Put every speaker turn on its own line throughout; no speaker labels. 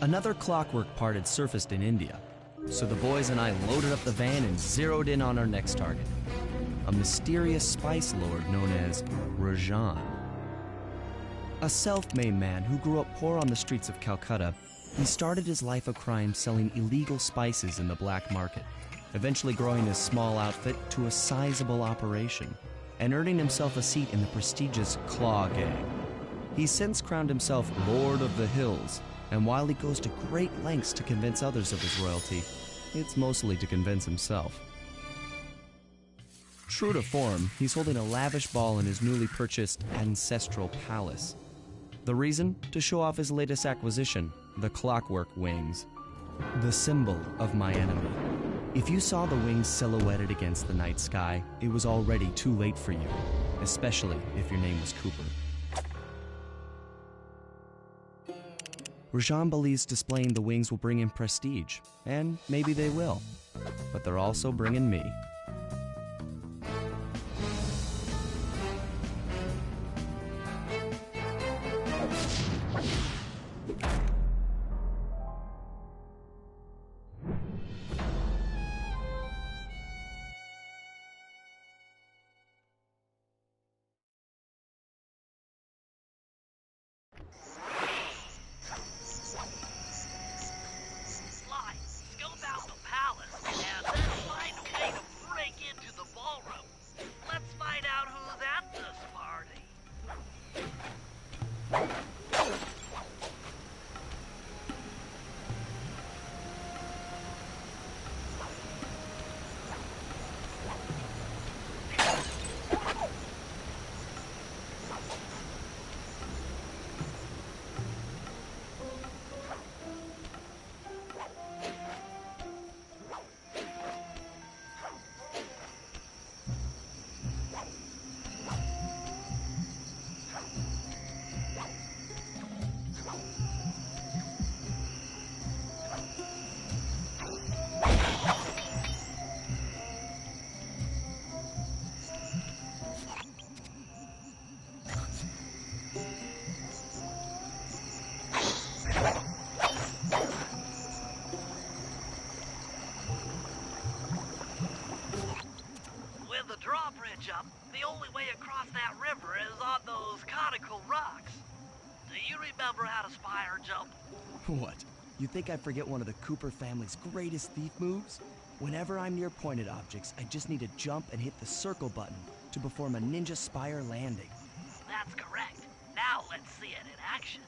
Another clockwork part had surfaced in India, so the boys and I loaded up the van and zeroed in on our next target, a mysterious spice lord known as Rajan. A self-made man who grew up poor on the streets of Calcutta, he started his life of crime selling illegal spices in the black market, eventually growing his small outfit to a sizable operation and earning himself a seat in the prestigious Claw Gang. He's since crowned himself Lord of the Hills, and while he goes to great lengths to convince others of his royalty, it's mostly to convince himself. True to form, he's holding a lavish ball in his newly purchased ancestral palace. The reason? To show off his latest acquisition, the clockwork wings, the symbol of my enemy. If you saw the wings silhouetted against the night sky, it was already too late for you, especially if your name was Cooper. Rajan believes displaying the wings will bring him prestige, and maybe they will, but they're also bringing me.
Up, the only way across that river is on those conical rocks. Do you remember how to spire jump?
What? You think I forget one of the Cooper family's greatest thief moves? Whenever I'm near pointed objects, I just need to jump and hit the circle button to perform a ninja spire landing.
That's correct. Now let's see it in action.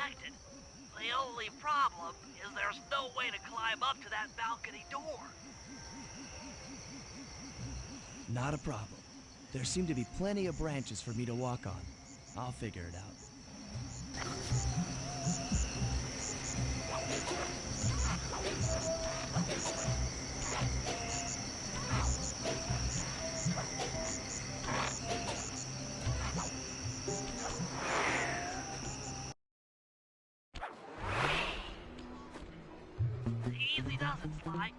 undetected. The only problem is there's no way to climb up to that balcony door.
Not a problem. There seem to be plenty of branches for me to walk on. I'll figure it out.
Easy does it, Sly.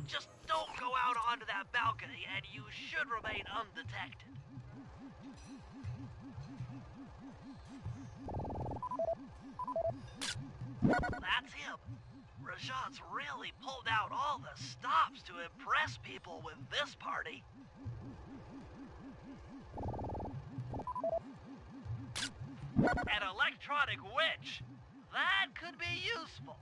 Just don't go out onto that balcony and you should remain undetected. That's him. Rajan's really pulled out all the stops to impress people with this party. An electronic witch. That could be useful.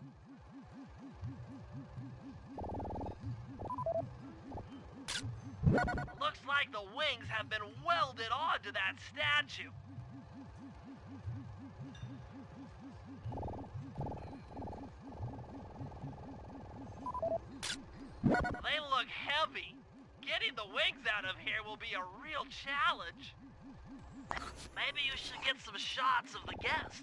Looks like the wings have been welded onto that statue. They look heavy. Getting the wings out of here will be a real challenge. Maybe you should get some shots of the guests.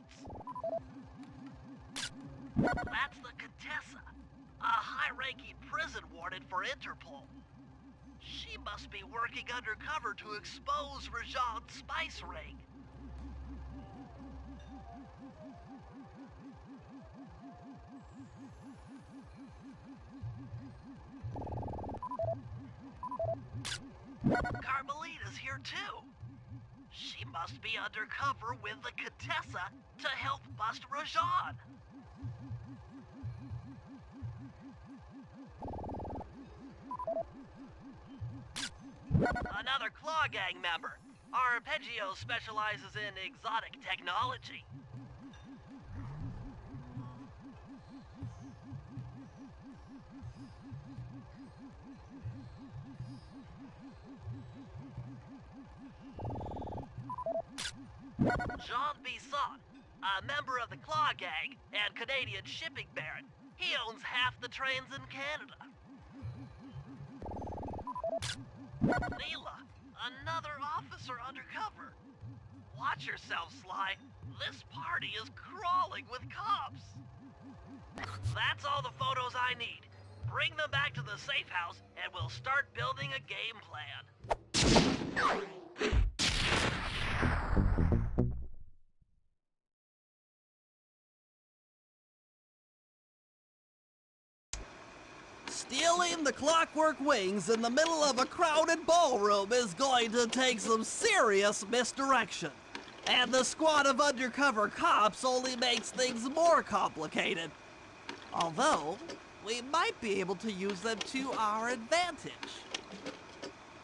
That's the Contessa, a high-ranking prison warden for Interpol. She must be working undercover to expose Rajan's spice ring. Carmelita's here too. She must be undercover with the Contessa to help bust Rajan. Another Claw Gang member. Arpeggio specializes in exotic technology. Jean Bisson, a member of the Claw Gang and Canadian shipping baron. He owns half the trains in Canada. Neela, another officer undercover. Watch yourself, Sly. This party is crawling with cops. That's all the photos I need. Bring them back to the safe house and we'll start building a game plan.
Stealing the clockwork wings in the middle of a crowded ballroom is going to take some serious misdirection. And the squad of undercover cops only makes things more complicated. Although, we might be able to use them to our advantage.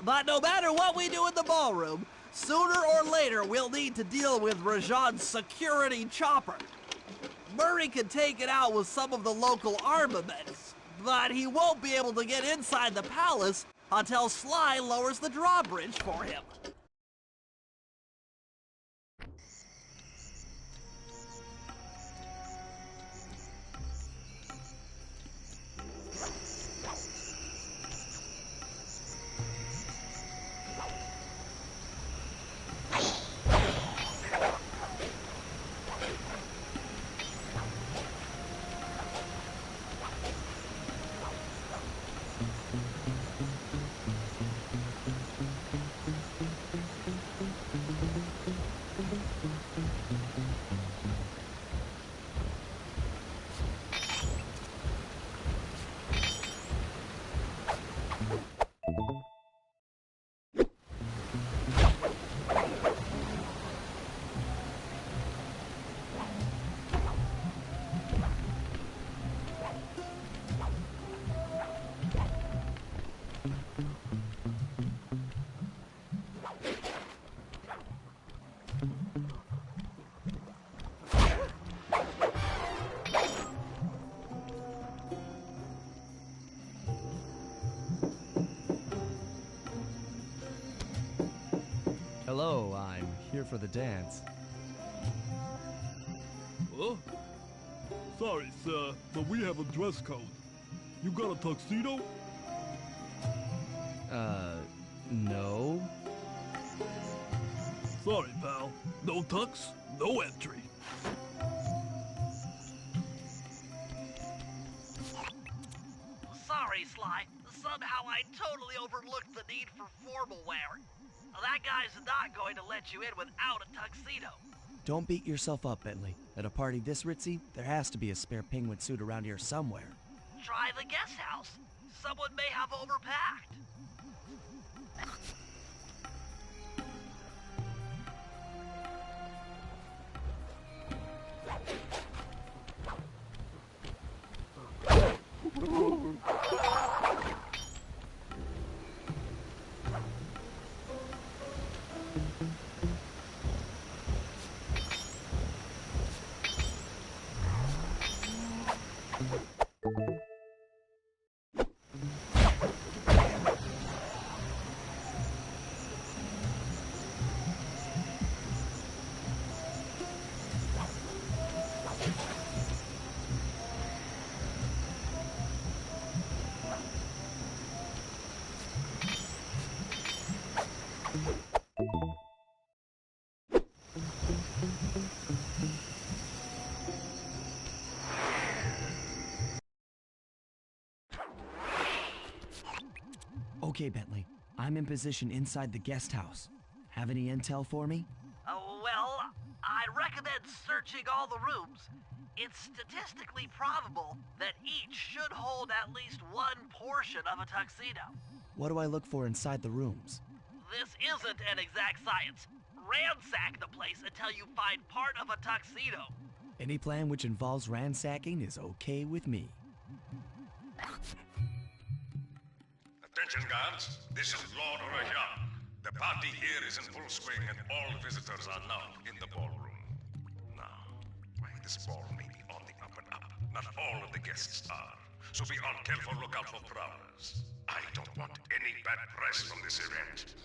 But no matter what we do in the ballroom, sooner or later we'll need to deal with Rajan's security chopper. Murray can take it out with some of the local armaments, but he won't be able to get inside the palace until Sly lowers the drawbridge for him.
Hello, I'm here for the dance.
Oh,
Sorry, sir, but we have a dress code. You got a tuxedo?
No.
Sorry, pal. No tux, no entry.
Sorry, Sly. Somehow I totally overlooked the need for formal wear. That guy's not going to let you in without a tuxedo.
Don't beat yourself up, Bentley. At a party this ritzy, there has to be a spare penguin suit around here somewhere.
Try the guest house. Someone may have overpacked.
Okay, Bentley. I'm in position inside the guest house. Have any intel for me?
Well, I'd recommend searching all the rooms. It's statistically probable that each should hold at least one portion of a tuxedo.
What do I look for inside the rooms?
This isn't an exact science. Ransack the place until you find part of a tuxedo.
Any plan which involves ransacking is okay with me.
Attention, guards. This is Lord Rajan. The party here is in full swing and all visitors are now in the ballroom. Now, this ball may be on the up and up. Not all of the guests are. So be on careful lookout for prowlers. I don't want any bad press from this event.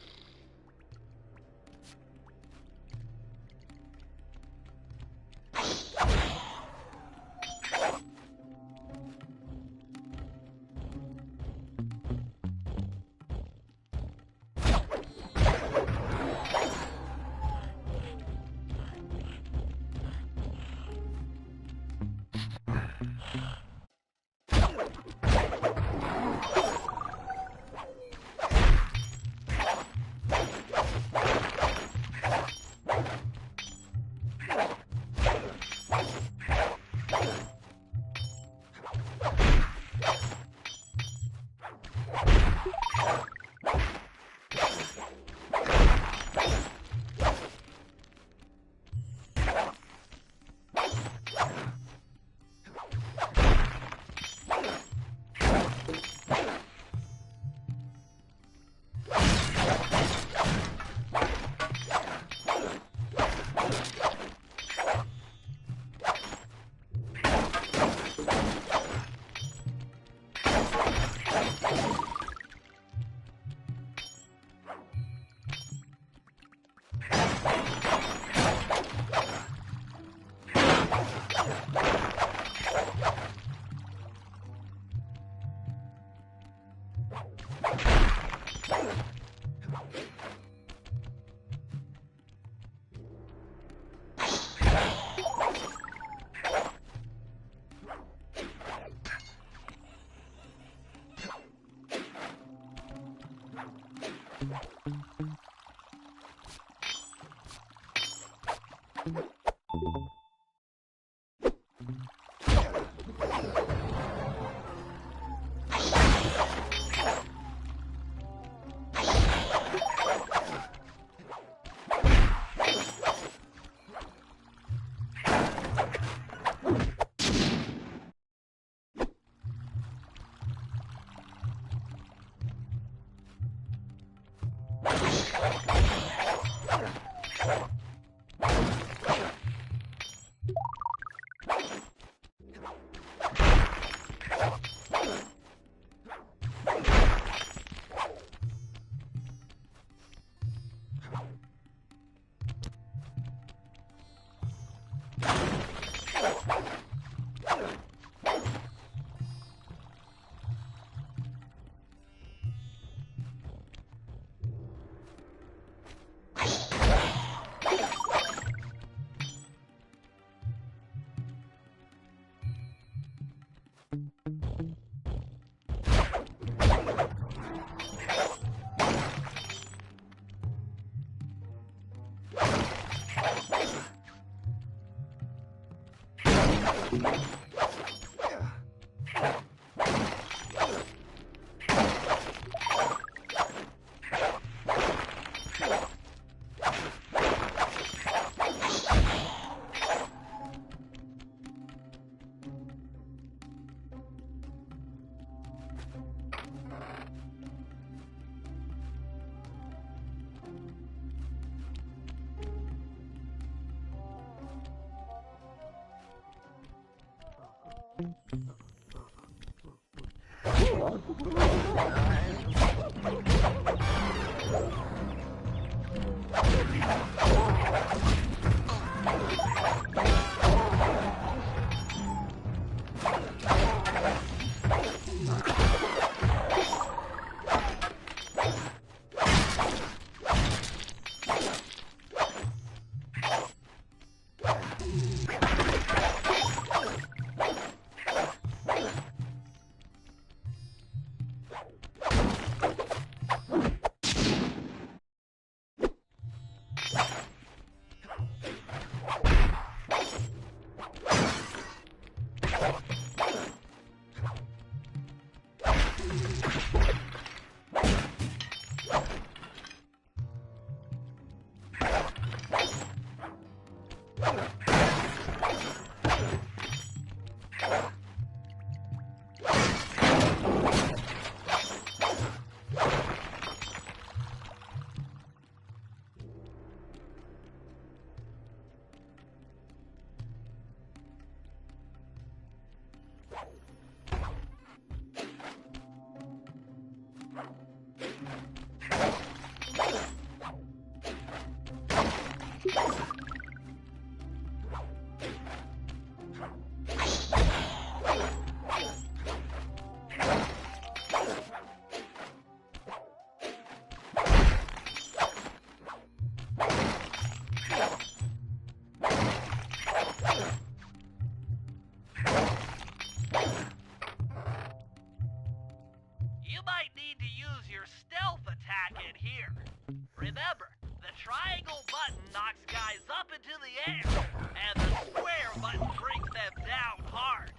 You might need to use your stealth attack in here. Remember, the triangle button knocks guys up into the air, and the square button brings them down hard.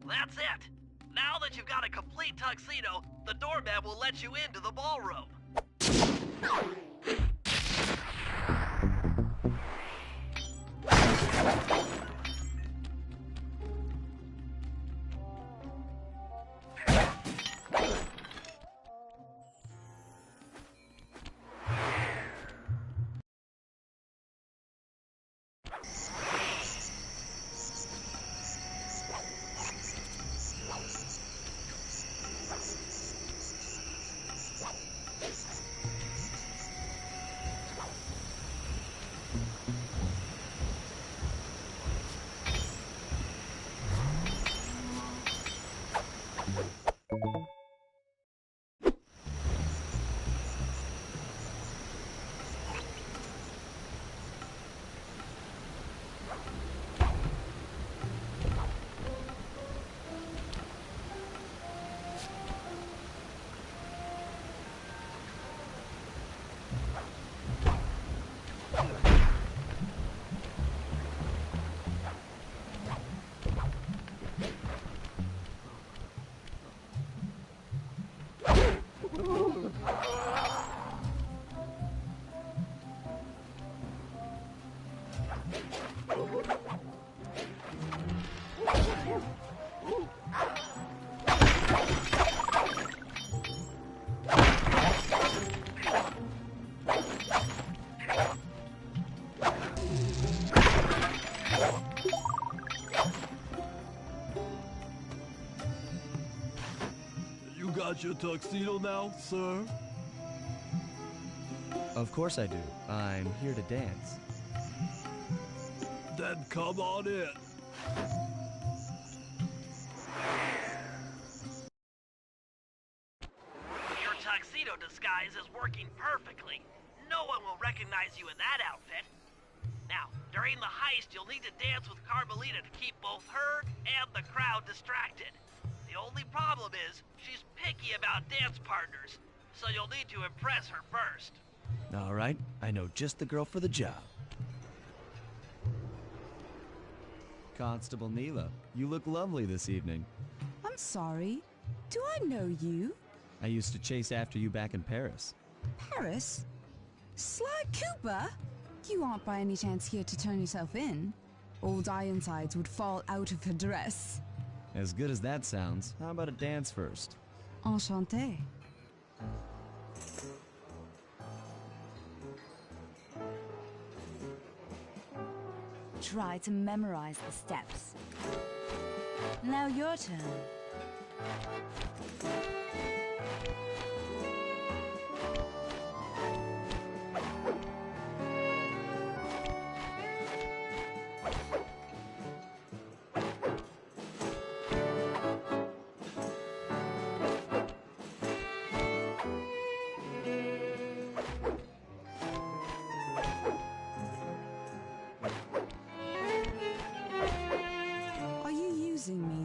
That's it! Now that you've got a complete tuxedo, the doorman will let you into the ballroom.
Got your tuxedo now, sir?
Of course I do. I'm here to dance.
Then come on in.
Your tuxedo disguise is working perfectly. No one will recognize you in that outfit. Now, during the heist, you'll need to dance with Carmelita to keep both her and the crowd distracted. The only problem is, she's picky about dance partners, so you'll need to impress her first.
All right, I know just the girl for the job. Constable Neela, you look lovely this evening.
I'm sorry. Do I know you?
I used to chase after you back in Paris.
Paris? Sly Cooper? You aren't by any chance here to turn yourself in? Old Ironsides would fall out of her dress.
As good as that sounds, how about a dance first?
Enchanté.
Try to memorize the steps. Now your turn.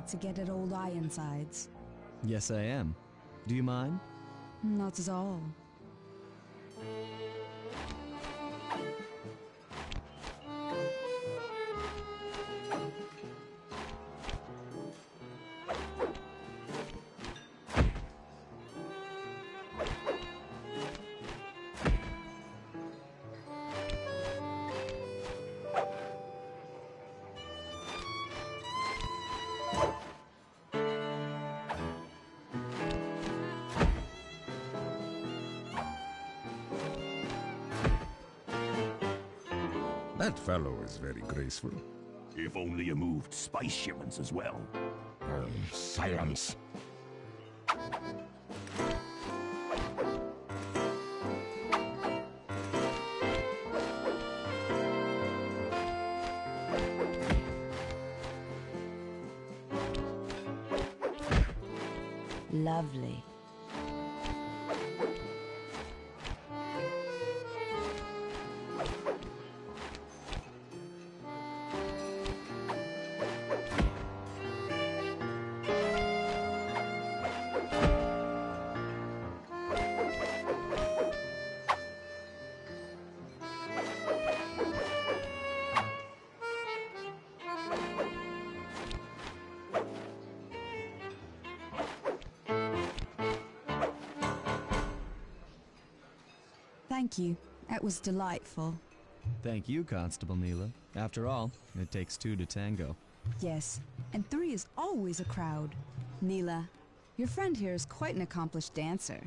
To get at old Ironsides.
Yes, I am. Do you mind?
Not at all.
That fellow is very graceful.
If only you moved spice shipments as well.
Silence.
Lovely.
Thank you. That was delightful.
Thank you, Constable Neela. After all, it takes two to tango.
Yes, and three is always a crowd. Neela, your friend here is quite an accomplished dancer.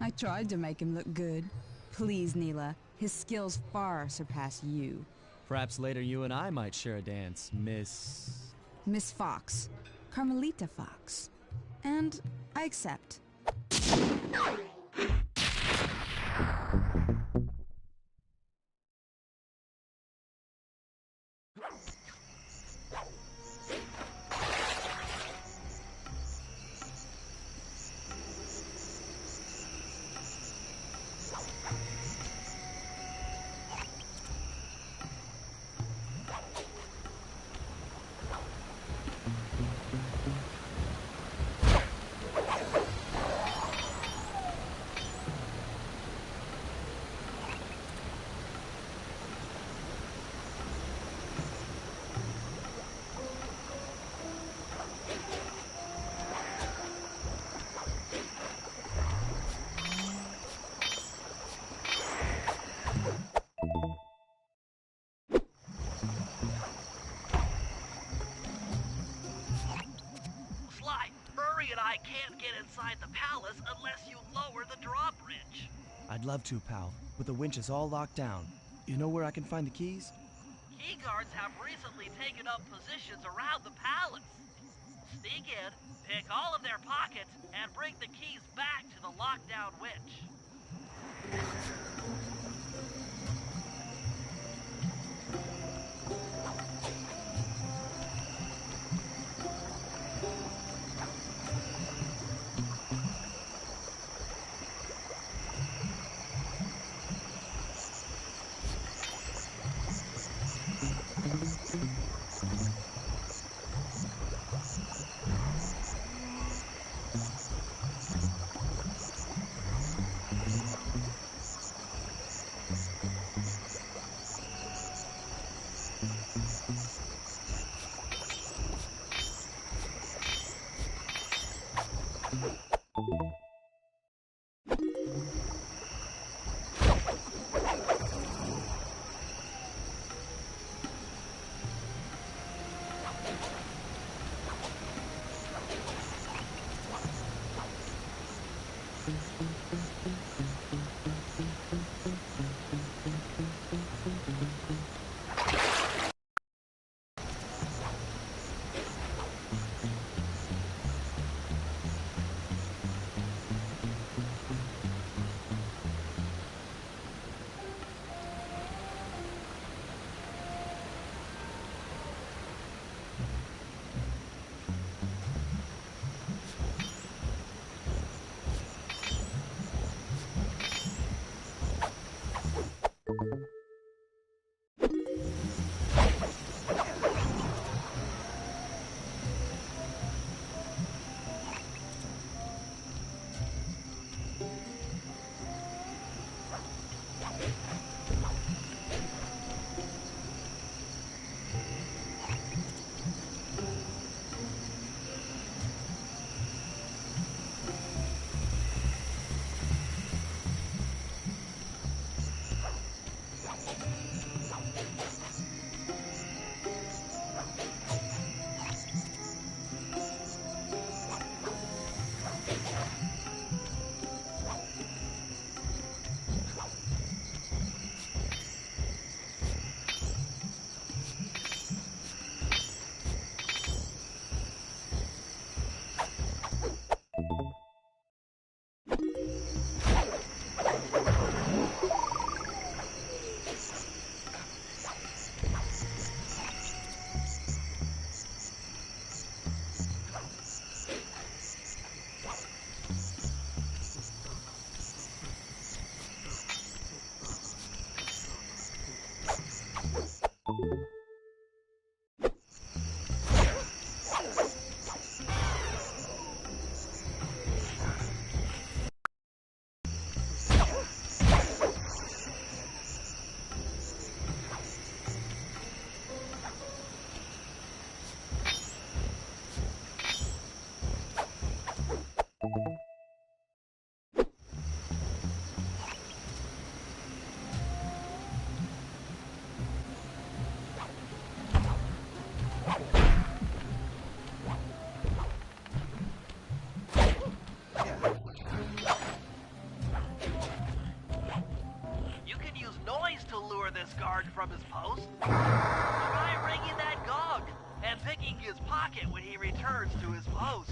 I tried to make him look good. Please, Neela, his skills far surpass you.
Perhaps later you and I might share a dance, Miss...
Miss Fox. Carmelita Fox. And I accept.
Can't get inside the palace unless you lower the drawbridge.
I'd love to, pal, but the winch is all locked down. You know where I can find the keys?
Key guards have recently taken up positions around the palace. Sneak in, pick all of their pockets, and bring the keys back to the lockdown winch. From his post? Try ringing that gong and picking his pocket when he returns to his post.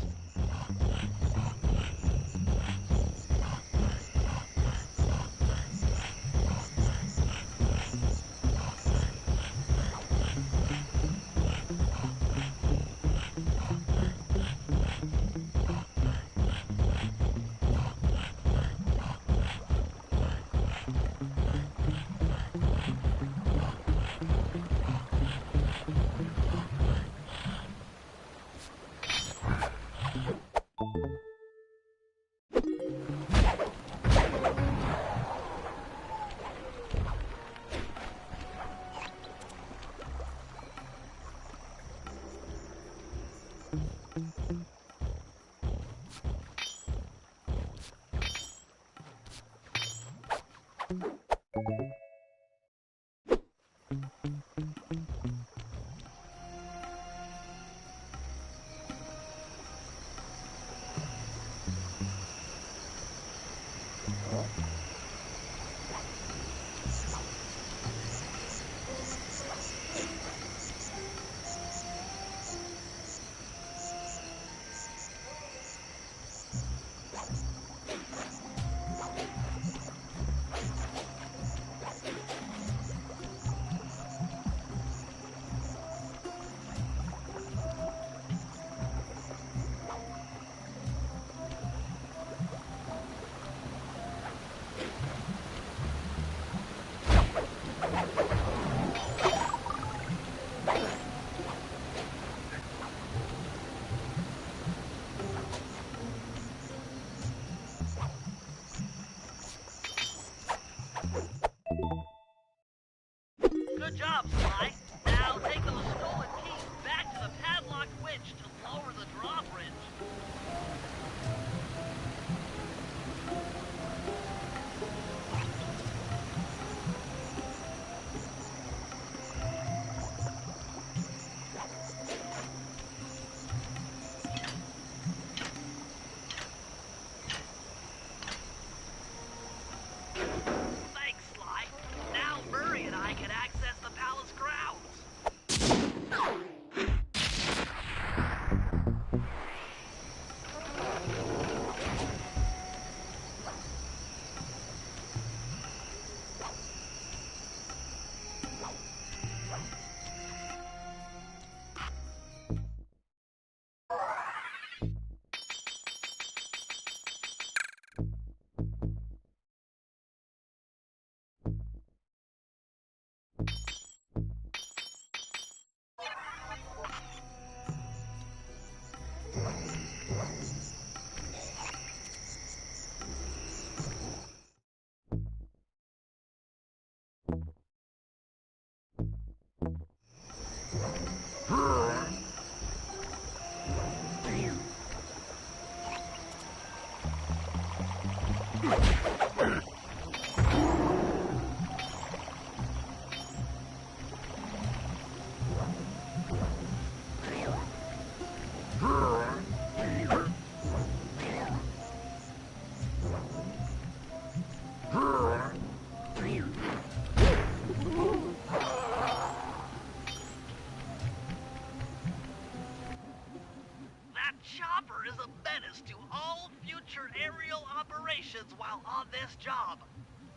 menace to all future aerial operations while on this job.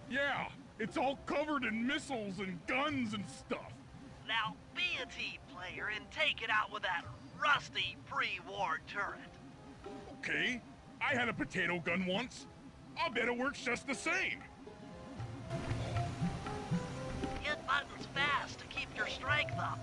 Yeah, it's all covered in missiles and guns and stuff.
Now, be a team player and take it out with that rusty pre-war turret.
Okay, I had a potato gun once. I'll bet it works just the same.
Hit buttons fast to keep your strength up.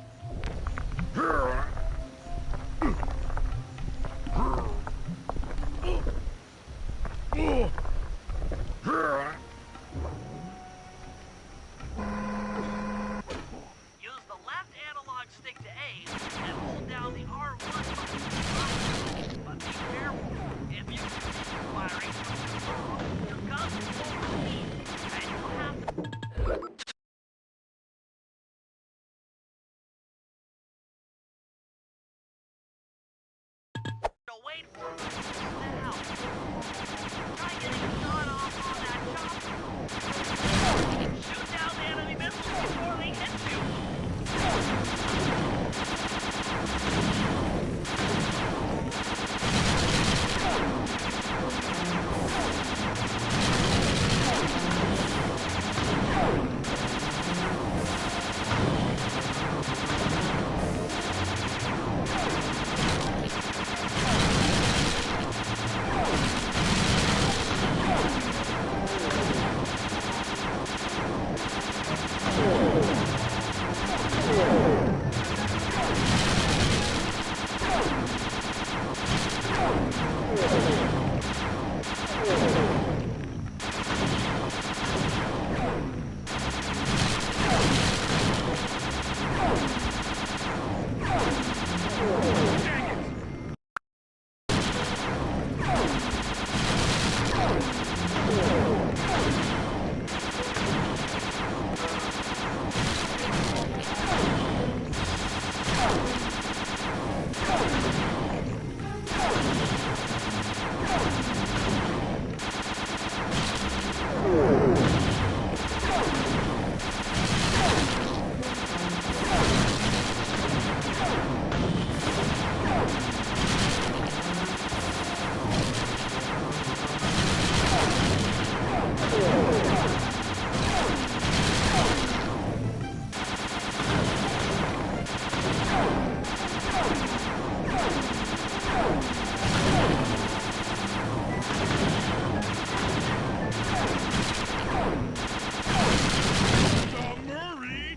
Use the left analog stick to aim and hold down the R1 button. But be careful. If you keep firing too long, your guns will overheat, and you'll have to wait for it now. Try getting a shot off on that chopper. Shoot down the enemy missiles before they hit you.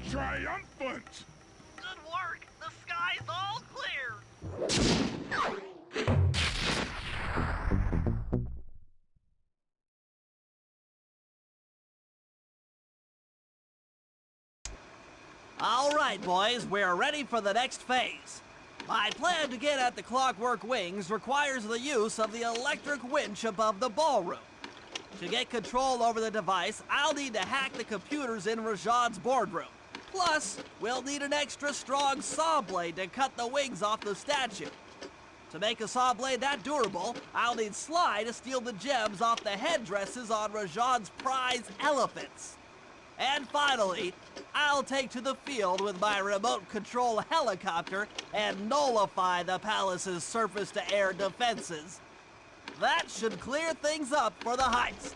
Triumphant!
Good work. The sky's all clear.
All right, boys, we're ready for the next phase. My plan to get at the clockwork wings requires the use of the electric winch above the ballroom. To get control over the device, I'll need to hack the computers in Rajad's boardroom. Plus, we'll need an extra strong saw blade to cut the wings off the statue. To make a saw blade that durable, I'll need Sly to steal the gems off the headdresses on Rajad's prize elephants. And finally, I'll take to the field with my remote control helicopter and nullify the palace's surface-to-air defenses. That should clear things up for the heist.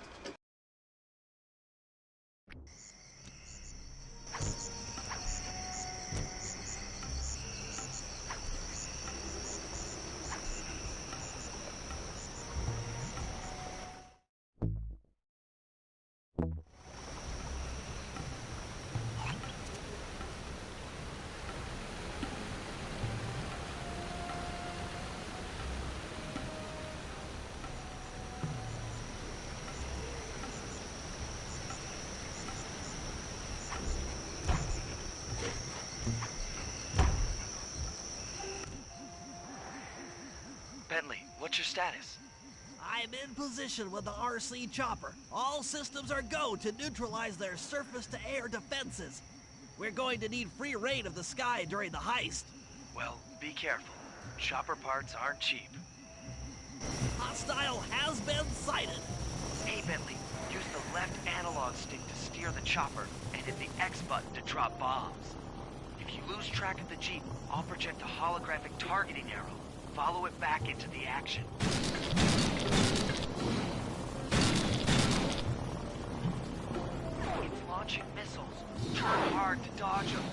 Bentley, what's your status?
I'm in position with the RC chopper. All systems are go to neutralize their surface-to-air defenses. We're going to need free reign of the sky during the heist.
Well, be careful. Chopper parts aren't cheap.
Hostile has been sighted.
Hey, Bentley, use the left analog stick to steer the chopper and hit the X button to drop bombs. If you lose track of the Jeep, I'll project a holographic targeting arrow. Follow it back into the action. It's launching missiles. Try hard to dodge them.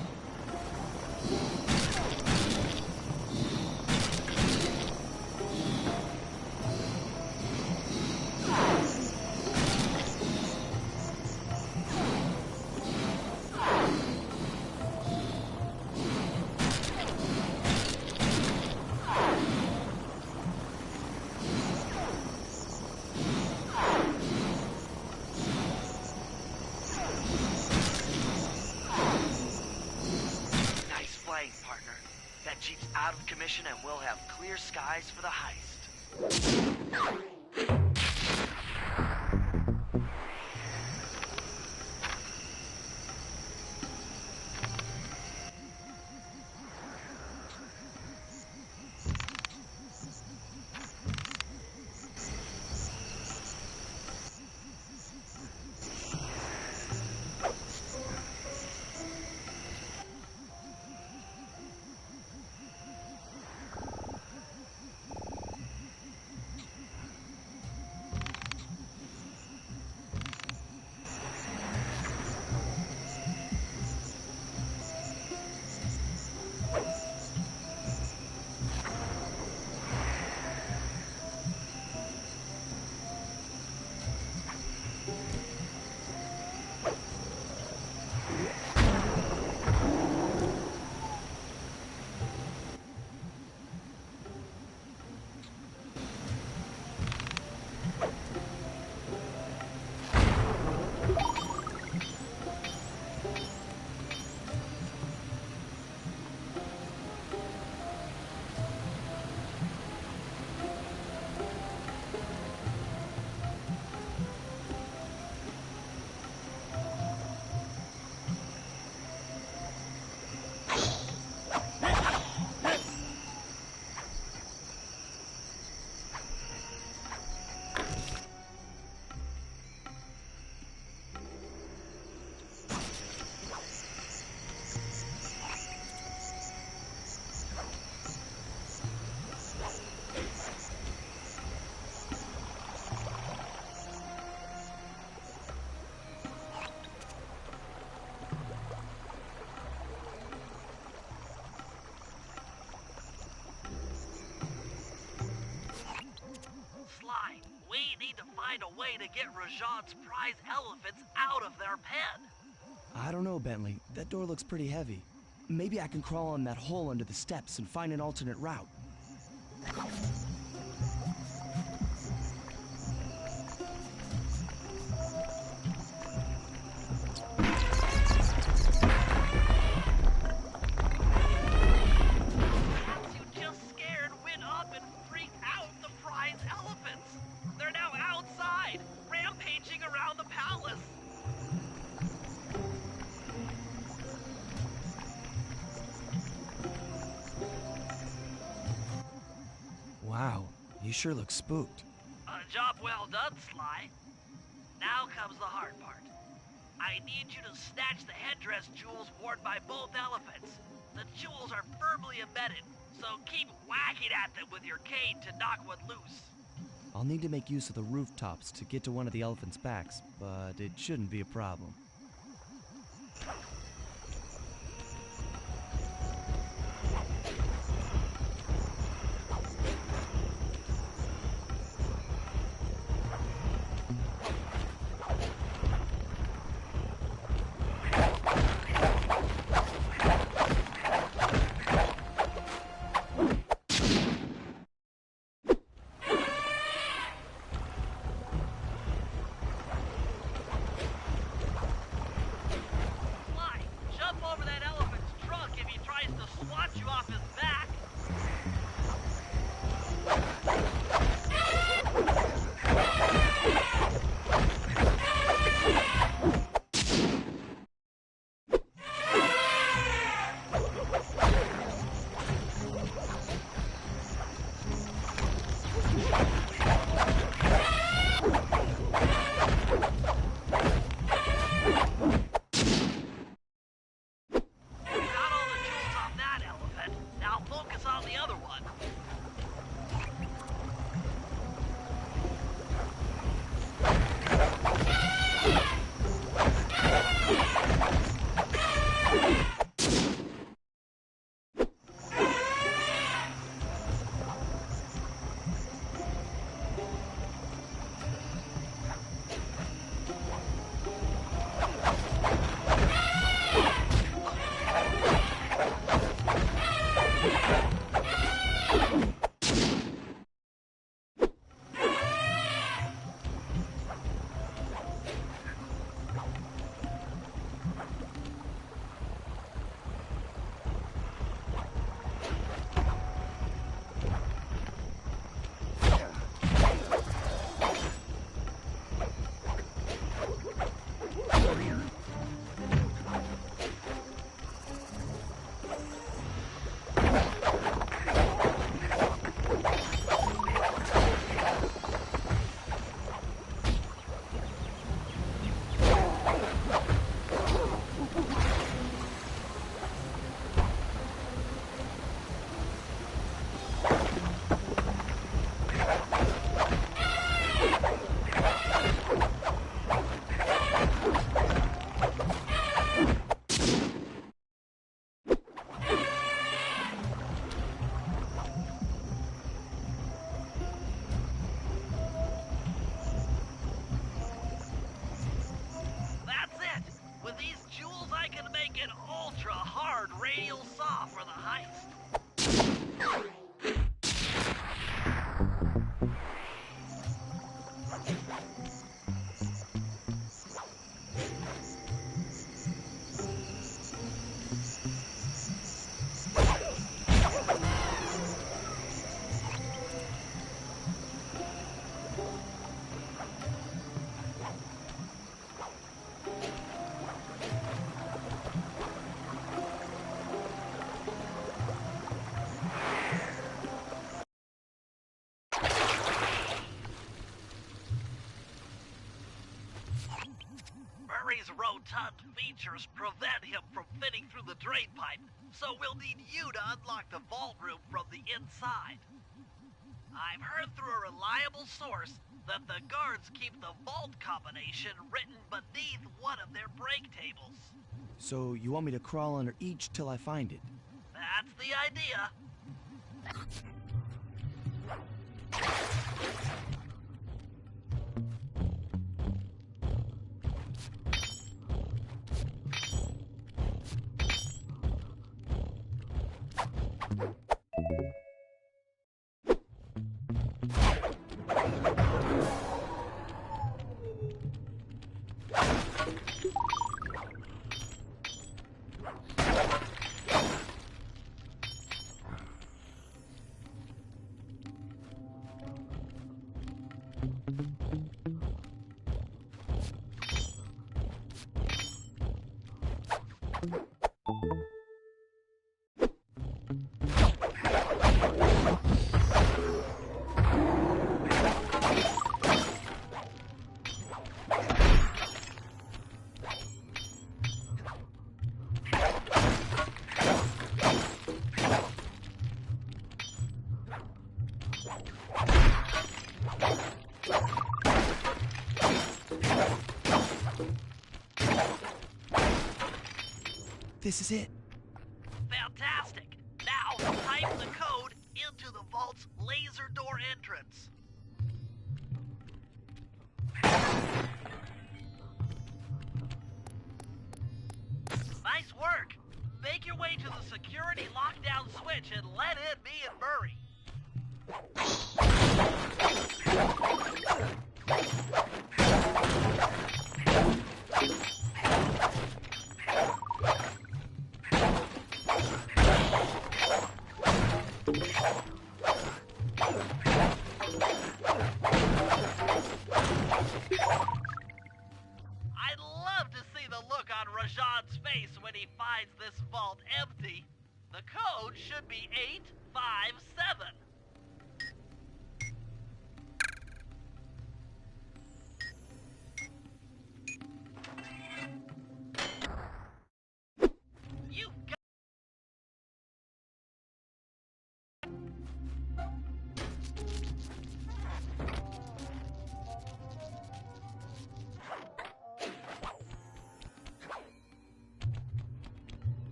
Jeep's out of commission and we'll have clear skies for the heist.
We need to find a way to get Rajan's prize elephants out of their pen.
I don't know, Bentley. That door looks pretty heavy. Maybe I can crawl in that hole under the steps and find an alternate route. Wow, you sure look spooked.
Job well done, Sly. Now comes the hard part. I need you to snatch the headdress jewels worn by both elephants. The jewels are firmly embedded, so keep whacking at them with your cane to knock one loose.
I'll need to make use of the rooftops to get to one of the elephants' backs, but it shouldn't be a problem.
rotund features prevent him from fitting through the drain pipe, so we'll need you to unlock the vault room from the inside. I've heard through a reliable source that the guards keep the vault combination written beneath one of their break tables.
So you want me to crawl under each till I find it?
That's the idea.
This is it.
Fantastic. Now, type the code into the vault's laser door entrance. Nice work. Make your way to the security lockdown switch and let in me and Murray. I'd love to see the look on Rajan's face when he finds this vault empty. The code should be 857. You got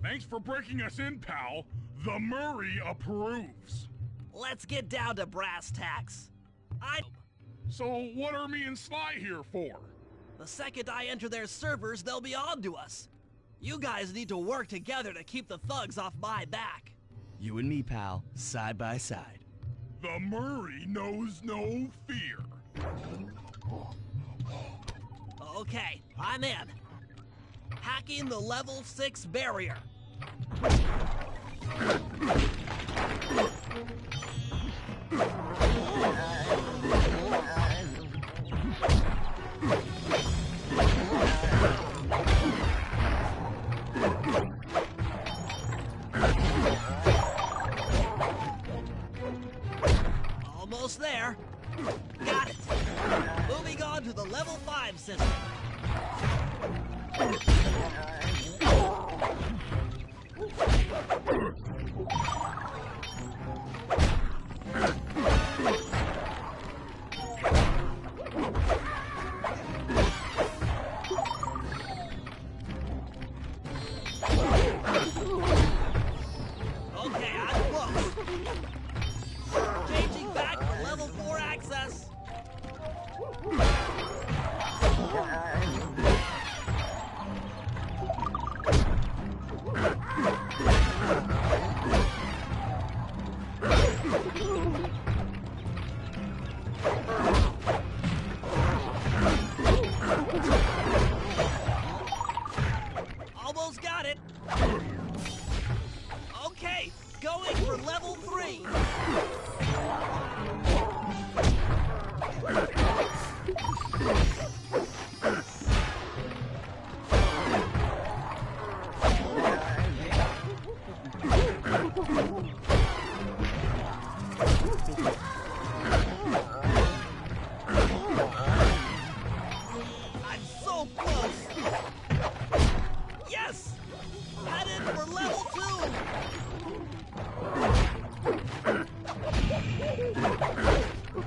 Thanks for breaking us in, pal. The Murray approves.
Let's get down to brass tacks.
So what are me and Sly here for?
The second I enter their servers, they'll be on to us. You guys need to work together to keep the thugs off my back.
You and me, pal, side by side.
The Murray knows no fear.
Okay, I'm in. Hacking the level 6 barrier. Almost there. Got it. Moving on to the level 5 system. Okay, I'm close. Changing back to level 4 access. Almost got it. Okay, going for level 3.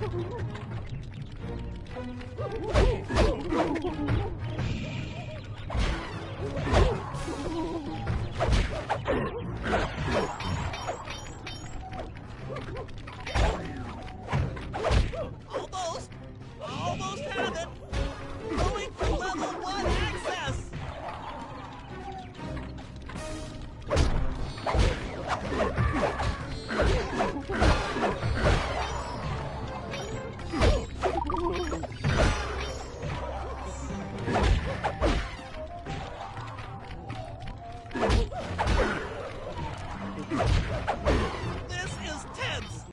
Almost have it! Going for level 1 access! This is tense!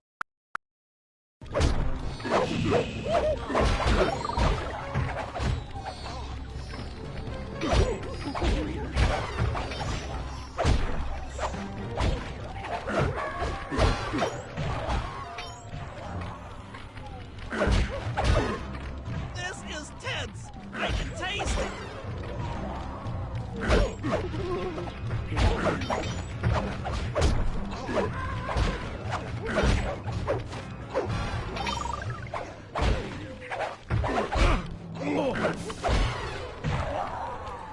This is tense! I can taste it!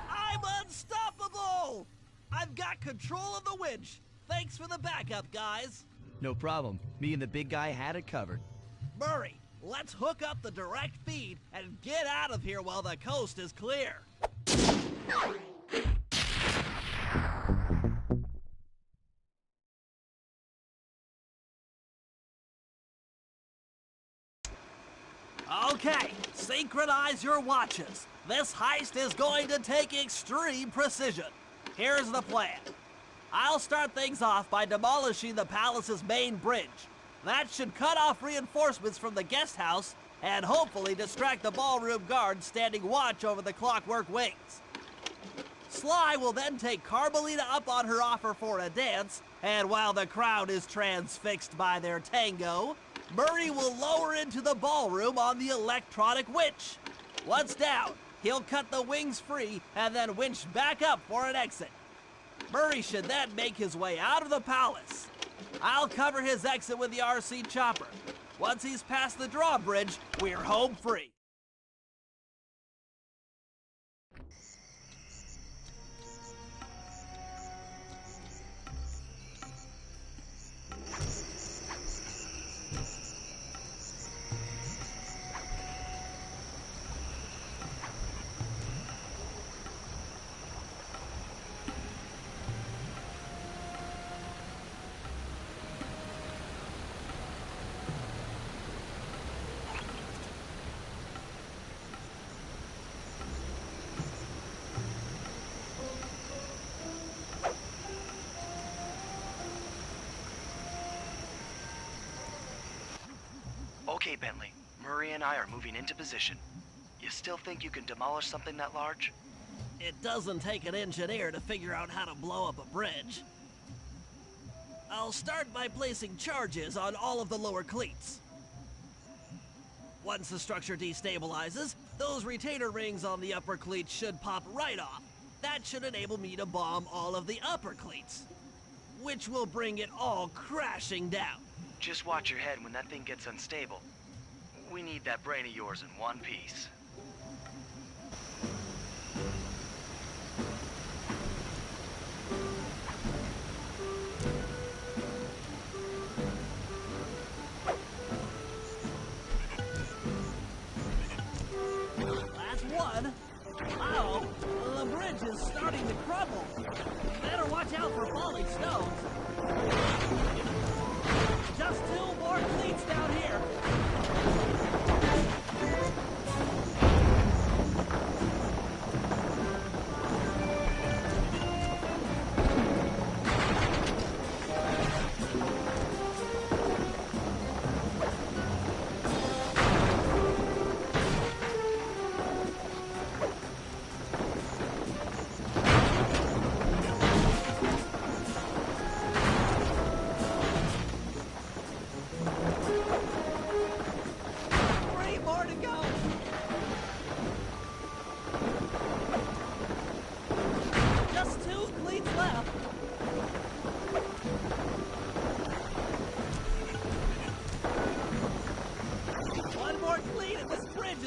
I'm unstoppable! I've got control of the winch. Thanks for the backup, guys.
No problem. Me and the big guy had it covered.
Murray, let's hook up the direct feed and get out of here while the coast is clear. Okay, synchronize your watches. This heist is going to take extreme precision. Here's the plan. I'll start things off by demolishing the palace's main bridge. That should cut off reinforcements from the guest house and hopefully distract the ballroom guards standing watch over the clockwork wings. Sly will then take Carmelita up on her offer for a dance, and while the crowd is transfixed by their tango, Murray will lower into the ballroom on the electronic winch. Once down, he'll cut the wings free and then winch back up for an exit. Murray should then make his way out of the palace. I'll cover his exit with the RC chopper. Once he's past the drawbridge, we're home free.
Okay, Bentley. Murray and I are moving into position. You still think you can demolish something that large?
It doesn't take an engineer to figure out how to blow up a bridge. I'll start by placing charges on all of the lower cleats. Once the structure destabilizes, those retainer rings on the upper cleats should pop right off. That should enable me to bomb all of the upper cleats, which will bring it all crashing down.
Just watch your head when that thing gets unstable. We need that brain of yours in one piece.
Last one. Uh-oh, the bridge is starting to crumble. Better watch out for falling stones. Just 2 more cleats down here.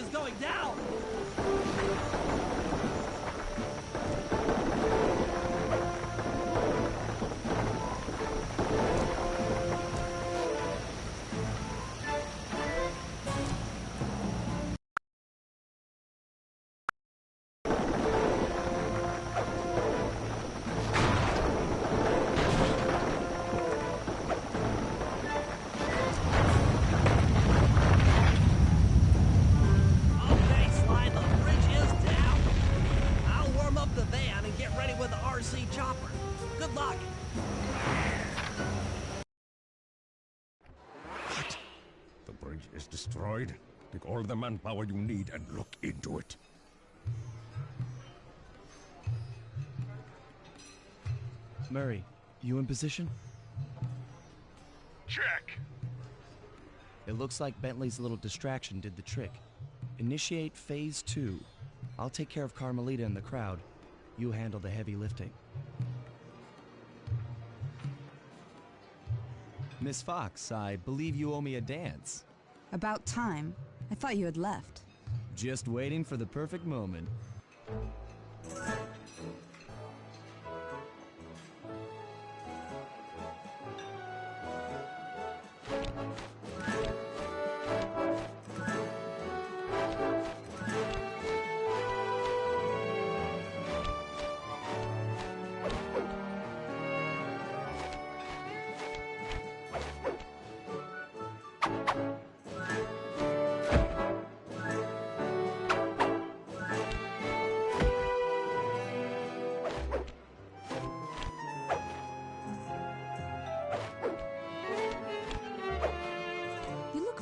is going down! Chopper. Good luck.
What? The bridge is destroyed? Take all the manpower you need and look into it.
Murray, you in position?
Check.
It looks like Bentley's little distraction did the trick. Initiate phase 2. I'll take care of Carmelita and the crowd. You handle the heavy lifting. Miss Fox, I believe you owe me a dance.
About time. I thought you had left.
Just waiting for the perfect moment.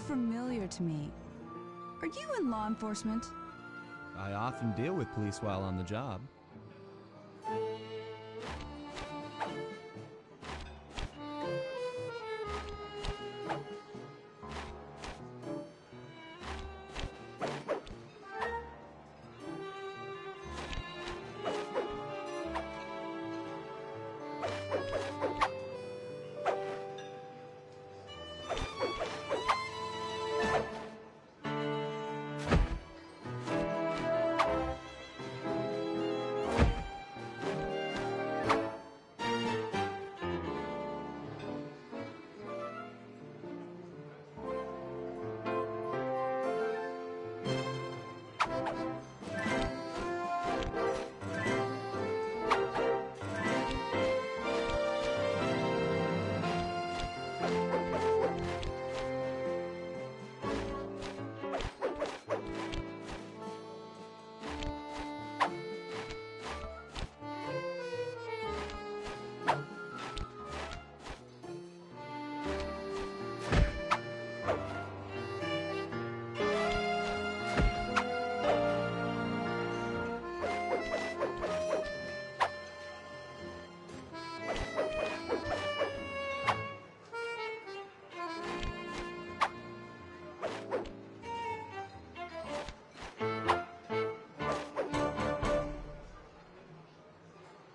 Familiar to me. Are you in law enforcement?
I often deal with police while on the job.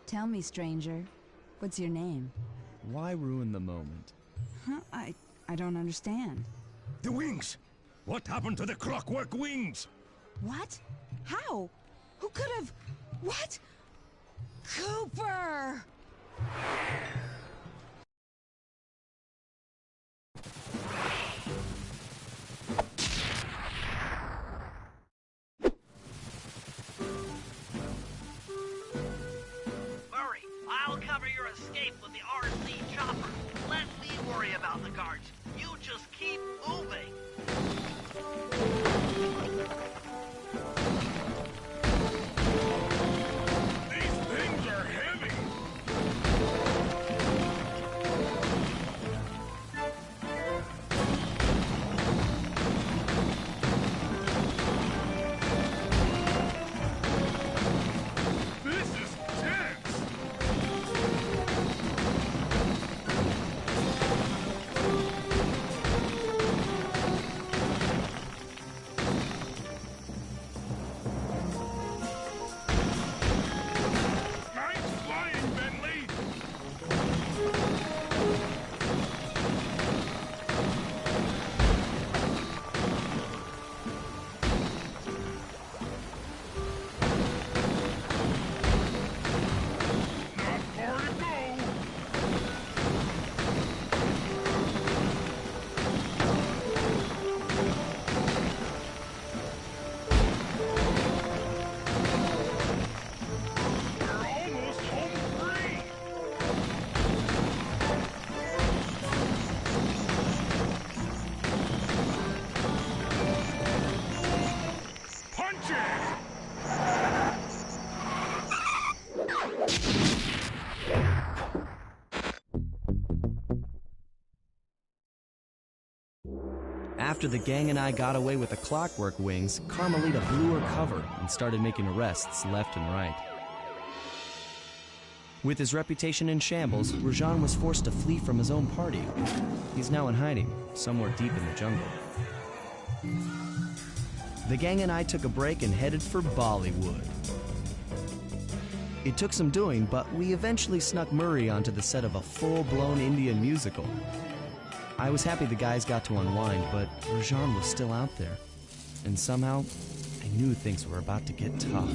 Tell me, stranger, what's your name?
Why ruin the moment?
Huh? I don't understand.
The wings! What happened to the clockwork wings?
What? How? Who could have... What? Cooper!
Murray, I'll cover your escape with the RC chopper. Let me worry about the guards. You just keep moving.
These things are heavy. This is tense.
After the gang and I got away with the Clockwork Wings, Carmelita blew her cover and started making arrests left and right. With his reputation in shambles, Rajan was forced to flee from his own party. He's now in hiding, somewhere deep in the jungle. The gang and I took a break and headed for Bollywood. It took some doing, but we eventually snuck Murray onto the set of a full-blown Indian musical. I was happy the guys got to unwind, but Rajan was still out there. And somehow, I knew things were about to get tough.